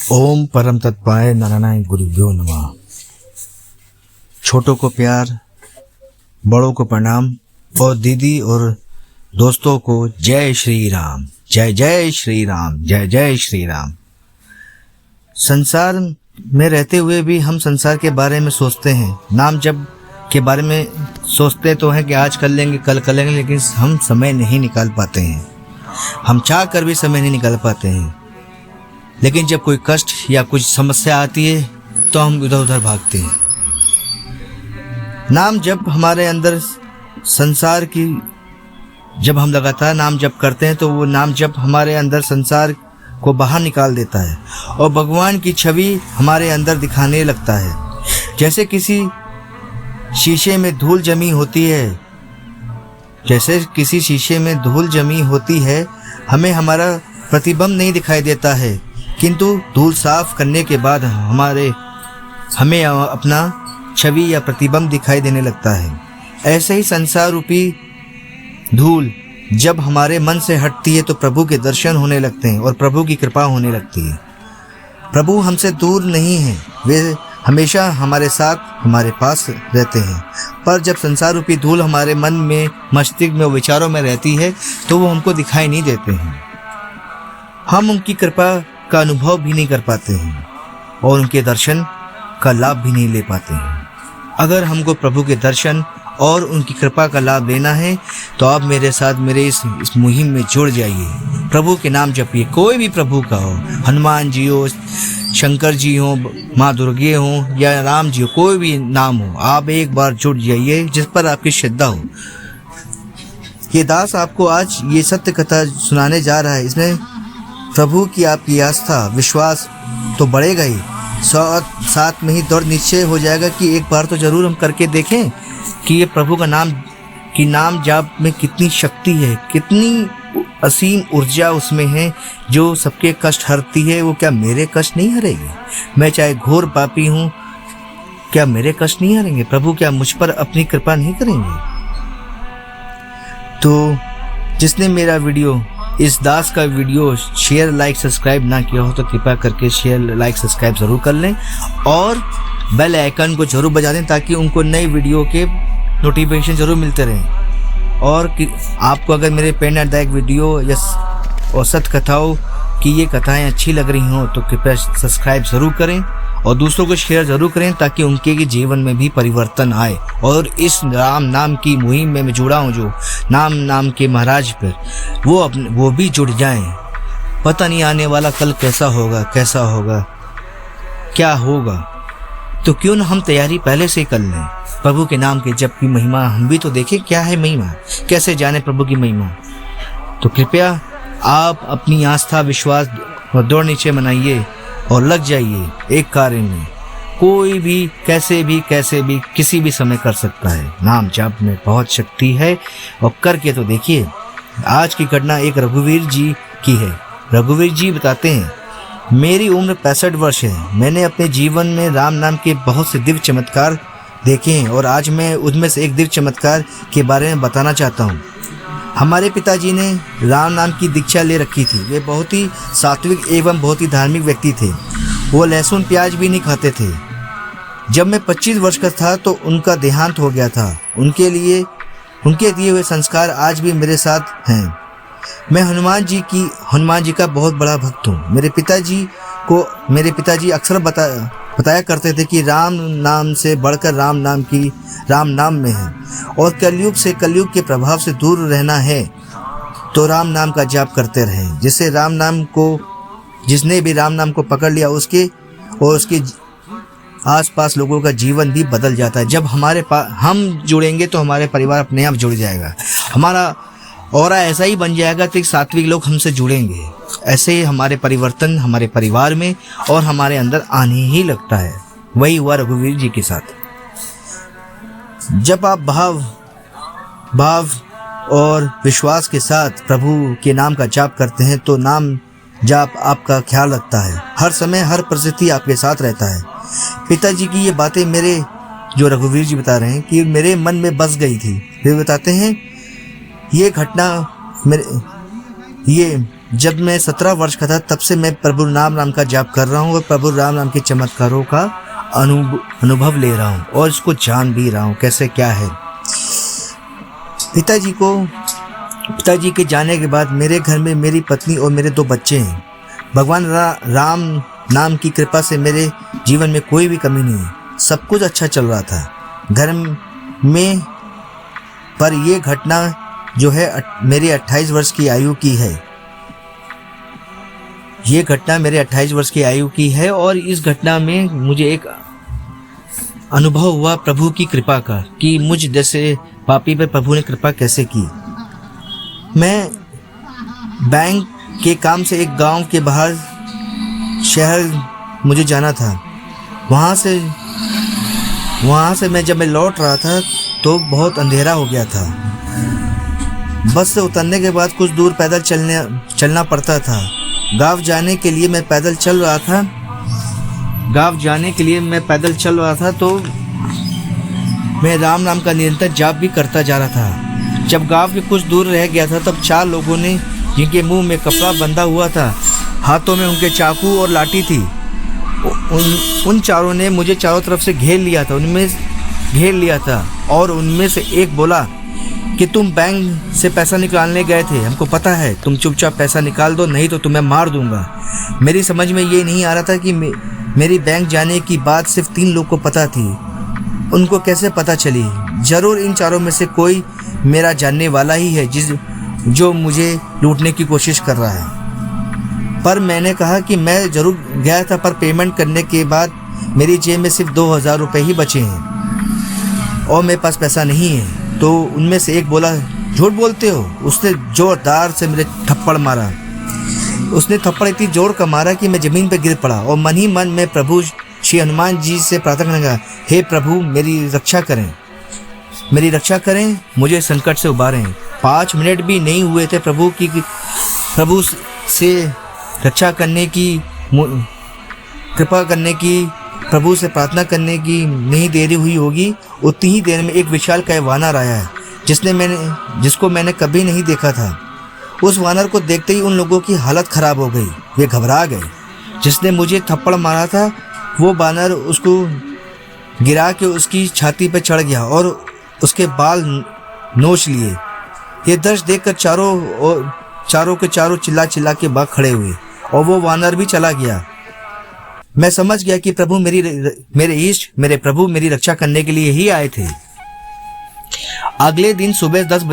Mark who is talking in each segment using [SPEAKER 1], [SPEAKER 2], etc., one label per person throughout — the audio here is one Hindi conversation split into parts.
[SPEAKER 1] ओम परम तत्पाय नारायण गुरुभ्यो नमः। छोटों को प्यार, बड़ों को प्रणाम और दीदी और दोस्तों को जय श्री राम, जय जय श्री राम, जय जय श्री राम। संसार में रहते हुए भी हम संसार के बारे में सोचते हैं, नाम जप के बारे में सोचते तो हैं कि आज कर लेंगे, कल कर लेंगे, लेकिन हम समय नहीं निकाल पाते हैं। हम चाह कर भी समय नहीं निकाल पाते हैं। लेकिन जब कोई कष्ट या कुछ समस्या आती है तो हम इधर उधर भागते हैं। नाम जप हमारे अंदर संसार की, जब हम लगातार नाम जप करते हैं तो वो नाम जप हमारे अंदर संसार को बाहर निकाल देता है और भगवान की छवि हमारे अंदर दिखाने लगता है। जैसे किसी शीशे में धूल जमी होती है, जैसे किसी शीशे में धूल जमी होती है, हमें हमारा प्रतिबिंब नहीं दिखाई देता है, किंतु धूल साफ करने के बाद हमें अपना छवि या प्रतिबिंब दिखाई देने लगता है। ऐसे ही संसार रूपी धूल जब हमारे मन से हटती है तो प्रभु के दर्शन होने लगते हैं और प्रभु की कृपा होने लगती है। प्रभु हमसे दूर नहीं हैं, वे हमेशा हमारे साथ, हमारे पास रहते हैं। पर जब संसार रूपी धूल हमारे मन में, मस्तिष्क में, विचारों में रहती है तो वो हमको दिखाई नहीं देते हैं। हम उनकी कृपा का अनुभव भी नहीं कर पाते हैं और उनके दर्शन का लाभ भी नहीं ले पाते हैं। अगर हमको प्रभु के दर्शन और उनकी कृपा का लाभ लेना है तो आप मेरे साथ मेरे इस मुहिम में जुड़ जाइए। प्रभु के नाम जपिए, कोई भी प्रभु का हो, हनुमान जी हो, शंकर जी हो, माँ दुर्गे हो या राम जी हो, कोई भी नाम हो, आप एक बार जुड़ जाइए जिस पर आपकी श्रद्धा हो। ये दास आपको आज ये सत्य कथा सुनाने जा रहा है। इसमें प्रभु की आपकी आस्था, विश्वास तो बढ़ेगा ही, साथ में ही दृढ़ निश्चय हो जाएगा कि एक बार तो जरूर हम करके देखें कि ये प्रभु का नाम जाप में कितनी शक्ति है, कितनी असीम ऊर्जा उसमें है जो सबके कष्ट हरती है। वो क्या मेरे कष्ट नहीं हरेगी? मैं चाहे घोर पापी हूँ, क्या मेरे कष्ट नहीं हरेंगे? प्रभु क्या मुझ पर अपनी कृपा नहीं करेंगे? तो जिसने मेरा वीडियो, इस दास का वीडियो शेयर, लाइक, सब्सक्राइब ना किया हो तो कृपया करके शेयर, लाइक, सब्सक्राइब ज़रूर कर लें और बेल आइकन को जरूर बजा दें ताकि उनको नई वीडियो के नोटिफिकेशन जरूर मिलते रहें। और आपको अगर मेरे प्रेरणादायक वीडियो या और सत्य कथाओं की ये कथाएं अच्छी लग रही हों तो कृपया सब्सक्राइब ज़रूर करें और दूसरों को शेयर ज़रूर करें ताकि उनके जीवन में भी परिवर्तन आए। और इस राम नाम की मुहिम में मैं जुड़ा हूँ, जो नाम के महाराज पर, वो भी जुड़ जाएं। पता नहीं आने वाला कल कैसा होगा, क्या होगा, तो क्यों न हम तैयारी पहले से कर लें। प्रभु के नाम के जप की महिमा हम भी तो देखें, क्या है महिमा, कैसे जाने प्रभु की महिमा। तो कृपया आप अपनी आस्था, विश्वास और दृढ़ निश्चय बनाइए और लग जाइए एक कार्य में। कोई भी कैसे भी किसी भी समय कर सकता है। नाम जाप में बहुत शक्ति है और करके तो देखिए। आज की घटना एक रघुवीर जी की है। रघुवीर जी बताते हैं, मेरी उम्र 65 वर्ष है। मैंने अपने जीवन में राम नाम के बहुत से दिव्य चमत्कार देखे हैं और आज मैं उनमें से एक दिव्य चमत्कार के बारे में बताना चाहता हूँ। हमारे पिताजी ने राम नाम की दीक्षा ले रखी थी। वे बहुत ही सात्विक एवं बहुत ही धार्मिक व्यक्ति थे। वो लहसुन प्याज भी नहीं खाते थे। जब मैं 25 वर्ष का था तो उनका देहांत हो गया था। उनके दिए हुए संस्कार आज भी मेरे साथ हैं। मैं हनुमान जी का बहुत बड़ा भक्त हूँ। मेरे पिताजी अक्सर बताया करते थे कि राम नाम से बढ़कर राम नाम में है और कलयुग के प्रभाव से दूर रहना है तो राम नाम का जाप करते रहें। जिसने भी राम नाम को पकड़ लिया उसके आसपास लोगों का जीवन भी बदल जाता है। जब हम जुड़ेंगे तो हमारे परिवार अपने आप जुड़ जाएगा। हमारा और ऐसा ही बन जाएगा तो सात्विक लोग हमसे जुड़ेंगे। ऐसे ही हमारे परिवर्तन हमारे परिवार में और हमारे अंदर आने ही लगता है। वही हुआ रघुवीर जी के साथ। जब आप भाव और विश्वास के साथ प्रभु के नाम का जाप करते हैं तो नाम जाप आपका ख्याल रखता है। हर समय, हर परिस्थिति आपके साथ रहता है। पिताजी की ये बातें जो रघुवीर जी बता रहे हैं कि मेरे मन में बस गई थी। वे बताते हैं ये घटना जब मैं 17 वर्ष का था तब से मैं प्रभु राम का जाप कर रहा हूँ और प्रभु राम के चमत्कारों का अनुभव ले रहा हूँ और इसको जान भी रहा हूँ कैसे क्या है। पिताजी के जाने के बाद मेरे घर में मेरी पत्नी और मेरे 2 बच्चे हैं। भगवान राम नाम की कृपा से मेरे जीवन में कोई भी कमी नहीं है, सब कुछ अच्छा चल रहा था घर में। पर यह घटना जो है मेरी 28 वर्ष की आयु की है। ये घटना मेरे 28 वर्ष की आयु की है और इस घटना में मुझे एक अनुभव हुआ प्रभु की कृपा का कि मुझ जैसे पापी पर प्रभु ने कृपा कैसे की। मैं बैंक के काम से एक गांव के बाहर शहर मुझे जाना था। वहाँ से जब मैं लौट रहा था तो बहुत अंधेरा हो गया था। बस से उतरने के बाद कुछ दूर पैदल चलना पड़ता था। गांव जाने के लिए मैं पैदल चल रहा था तो मैं राम का निरंतर जाप भी करता जा रहा था। जब गांव के कुछ दूर रह गया था तब 4 लोगों ने, जिनके मुंह में कपड़ा बंधा हुआ था, हाथों में उनके चाकू और लाठी थी, उन चारों ने मुझे चारों तरफ से घेर लिया था और उनमें से एक बोला कि तुम बैंक से पैसा निकालने गए थे, हमको पता है, तुम चुपचाप पैसा निकाल दो नहीं तो तुम्हें मार दूंगा। मेरी समझ में ये नहीं आ रहा था कि मेरी बैंक जाने की बात सिर्फ 3 लोग को पता थी, उनको कैसे पता चली। जरूर इन चारों में से कोई मेरा जानने वाला ही है जो मुझे लूटने की कोशिश कर रहा है। पर मैंने कहा कि मैं जरूर गया था, पर पेमेंट करने के बाद मेरी जेब में सिर्फ 2000 रुपये ही बचे हैं और मेरे पास पैसा नहीं है। तो उनमें से एक बोला, झूठ बोलते हो। उसने जोरदार से मेरे थप्पड़ मारा। उसने थप्पड़ इतनी जोर का मारा कि मैं ज़मीन पर गिर पड़ा और मन ही मन में प्रभु श्री हनुमान जी से प्रार्थना करने लगा, हे प्रभु मेरी रक्षा करें, मुझे संकट से उबारें। 5 मिनट भी नहीं हुए थे प्रभु से रक्षा करने की, कृपा करने की, प्रभु से प्रार्थना करने की नहीं देरी हुई होगी, उतनी ही देर में एक विशालकाय वानर आया है जिसको मैंने कभी नहीं देखा था। उस वानर को देखते ही उन लोगों की हालत खराब हो गई, वे घबरा गए। जिसने मुझे थप्पड़ मारा था वो वानर उसको गिरा के उसकी छाती पर चढ़ गया और उसके बाल नोच लिए। ये दृश्य देखकर चारों के चारों चिल्ला के भाग खड़े हुए और वो वानर भी चला गया। मैं समझ गया कि प्रभु मेरे प्रभु मेरी रक्षा करने के लिए ही आए थे। अगले दिन सुबह 10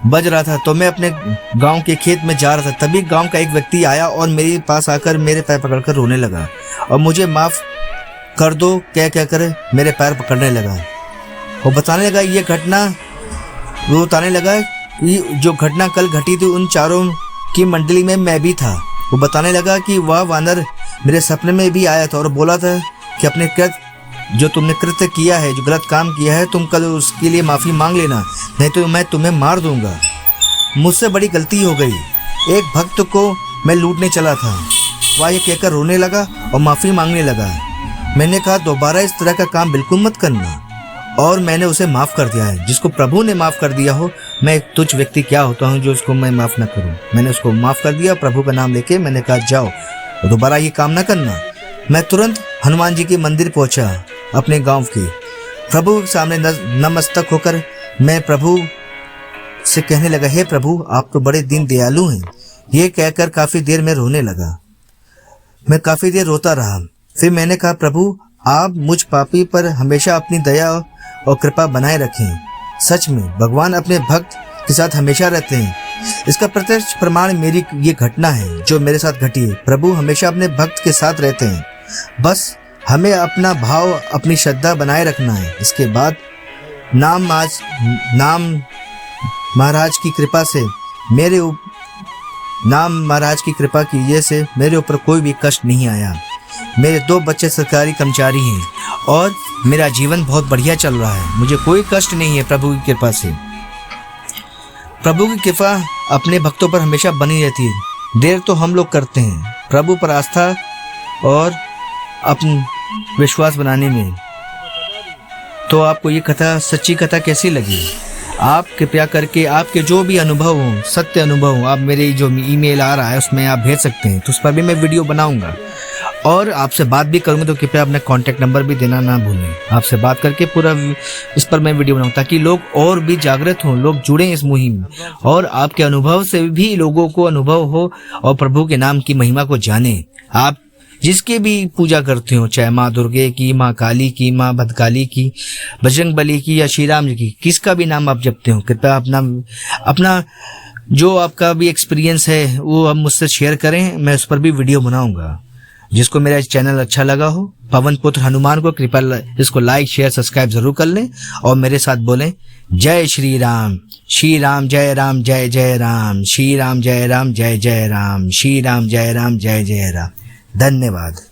[SPEAKER 1] बज रहा था तो मैं अपने गांव के खेत में जा रहा था। तभी गांव का एक व्यक्ति आया और मेरे पास आकर मेरे पैर पकड़कर रोने लगा और मुझे माफ कर दो क्या कर मेरे पैर पकड़ने लगा और बताने लगा कि जो घटना कल घटी थी उन चारों की मंडली में मैं भी था। वो बताने लगा कि वह वानर मेरे सपने में भी आया था और बोला था कि जो तुमने कृत्य किया है, जो गलत काम किया है, तुम कल उसके लिए माफ़ी मांग लेना, नहीं तो मैं तुम्हें मार दूंगा। मुझसे बड़ी गलती हो गई। एक भक्त को मैं लूटने चला था। वह ये कहकर रोने लगा और माफ़ी मांगने लगा। मैंने कहा दोबारा इस तरह का काम बिल्कुल मत करना और मैंने उसे माफ़ कर दिया है। जिसको प्रभु ने माफ़ कर दिया हो, मैं एक तुच्छ व्यक्ति क्या होता हूँ जो उसको मैं माफ़ ना करूँ। मैंने उसको माफ़ कर दिया। प्रभु का नाम लेके मैंने कहा जाओ दोबारा ये काम ना करना। मैं तुरंत हनुमान जी के मंदिर पहुंचा अपने गांव के। प्रभु के सामने नमस्तक होकर मैं प्रभु से कहने लगा, हे प्रभु आप तो बड़े दीन दयालु हैं। ये कहकर काफ़ी देर में रोने लगा। मैं काफ़ी देर रोता रहा। फिर मैंने कहा, प्रभु आप मुझ पापी पर हमेशा अपनी दया और कृपा बनाए रखें। सच में भगवान अपने भक्त के साथ हमेशा रहते हैं। इसका प्रत्यक्ष प्रमाण मेरी ये घटना है जो मेरे साथ घटी है। प्रभु हमेशा अपने भक्त के साथ रहते हैं, बस हमें अपना भाव, अपनी श्रद्धा बनाए रखना है। इसके बाद नाम महाराज की कृपा से मेरे ऊपर कोई भी कष्ट नहीं आया। मेरे 2 बच्चे सरकारी कर्मचारी हैं और मेरा जीवन बहुत बढ़िया चल रहा है। मुझे कोई कष्ट नहीं है प्रभु की कृपा से। प्रभु की कृपा अपने भक्तों पर हमेशा बनी रहती है। देर तो हम लोग करते हैं प्रभु पर आस्था और अपना विश्वास बनाने में। तो आपको ये कथा, सच्ची कथा कैसी लगी? आप कृपया करके आपके जो भी अनुभव हो, सत्य अनुभव हो, आप मेरे जो ईमेल आ रहा है उसमें आप भेज सकते हैं, तो उस पर भी मैं वीडियो बनाऊंगा। और आपसे बात भी करूंगा तो कृपया अपना कॉन्टैक्ट नंबर भी देना ना भूलें। आपसे बात करके पूरा इस पर मैं वीडियो बनाऊँ ताकि लोग और भी जागृत हों, लोग जुड़ें इस मुहिम में, और आपके अनुभव से भी लोगों को अनुभव हो और प्रभु के नाम की महिमा को जाने। आप जिसकी भी पूजा करते हो, चाहे माँ दुर्गे की, माँ काली की, माँ भद्रकाली की, बजरंग बली की या श्री राम जी की, किसका भी नाम आप जपते हो, कृपया अपना जो आपका भी एक्सपीरियंस है वो आप मुझसे शेयर करें। मैं उस पर भी वीडियो बनाऊंगा। जिसको मेरा चैनल अच्छा लगा हो, पवन पुत्र हनुमान को, कृपया इसको लाइक शेयर सब्सक्राइब जरूर कर लें और मेरे साथ बोलें जय श्री राम, श्री राम जय राम जय जय राम, श्री राम जय राम जय जय राम, श्री राम जय राम जय जय राम। धन्यवाद।